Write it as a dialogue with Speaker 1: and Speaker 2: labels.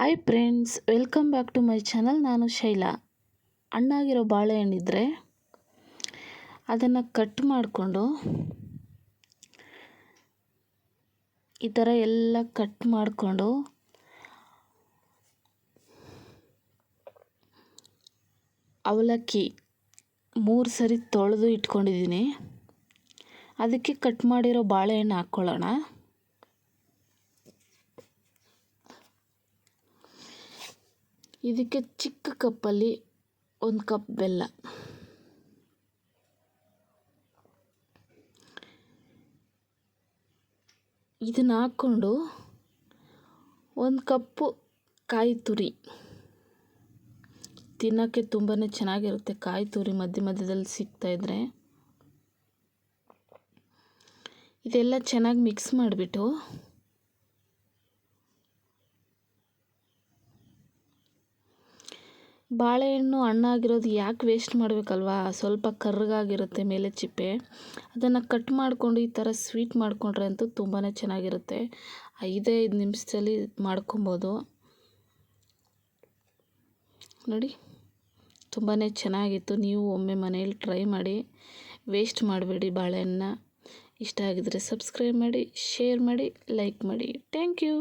Speaker 1: Hi friends, welcome back to my channel. ನಾನು ಶೈಲಾ. ಹಣ್ಣಾಗಿರೋ ಬಾಳೆಹಣ್ಣಿದ್ರೆ ಅದನ್ನು cut ಮಾಡಿಕೊಂಡು ಈ ಥರ ಎಲ್ಲ ಕಟ್ ಮಾಡಿಕೊಂಡು ಅವಲಕ್ಕಿ 3 ಸರಿ ತೊಳೆದು ಇಟ್ಕೊಂಡಿದ್ದೀನಿ. ಅದಕ್ಕೆ ಕಟ್ ಮಾಡಿರೋ ಬಾಳೆಹಣ್ಣು ಹಾಕ್ಕೊಳ್ಳೋಣ. ಇದಕ್ಕೆ ಚಿಕ್ಕ ಕಪ್ಪಲ್ಲಿ 1 ಕಪ್ ಬೆಲ್ಲ, ಇದನ್ನು ಹಾಕ್ಕೊಂಡು 1 ಕಪ್ಪು ಕಾಯಿ ತುರಿ. ತಿನ್ನೋಕ್ಕೆ ತುಂಬಾ ಚೆನ್ನಾಗಿರುತ್ತೆ ಕಾಯಿ ತುರಿ ಮಧ್ಯ ಮಧ್ಯದಲ್ಲಿ ಸಿಗ್ತಾಯಿದ್ರೆ. ಇದೆಲ್ಲ ಚೆನ್ನಾಗಿ ಮಿಕ್ಸ್ ಮಾಡಿಬಿಟ್ಟು ಬಾಳೆಹಣ್ಣು ಹಣ್ಣಾಗಿರೋದು ಯಾಕೆ ವೇಸ್ಟ್ ಮಾಡಬೇಕಲ್ವಾ, ಸ್ವಲ್ಪ ಕರ್ರಗಾಗಿರುತ್ತೆ ಮೇಲೆ ಚಿಪ್ಪೆ. ಅದನ್ನು ಕಟ್ ಮಾಡಿಕೊಂಡು ಈ ಥರ ಸ್ವೀಟ್ ಮಾಡಿಕೊಂಡ್ರೆ ಅಂತೂ ತುಂಬಾ ಚೆನ್ನಾಗಿರುತ್ತೆ. 5 ನಿಮಿಷದಲ್ಲಿ ಮಾಡ್ಕೊಬೋದು ನೋಡಿ. ತುಂಬಾ ಚೆನ್ನಾಗಿತ್ತು. ನೀವು ಒಮ್ಮೆ ಮನೇಲಿ ಟ್ರೈ ಮಾಡಿ, ವೇಸ್ಟ್ ಮಾಡಬೇಡಿ ಬಾಳೆಹಣ್ಣನ್ನ. ಇಷ್ಟ ಆಗಿದರೆ ಸಬ್ಸ್ಕ್ರೈಬ್ ಮಾಡಿ, ಶೇರ್ ಮಾಡಿ, ಲೈಕ್ ಮಾಡಿ. Thank you.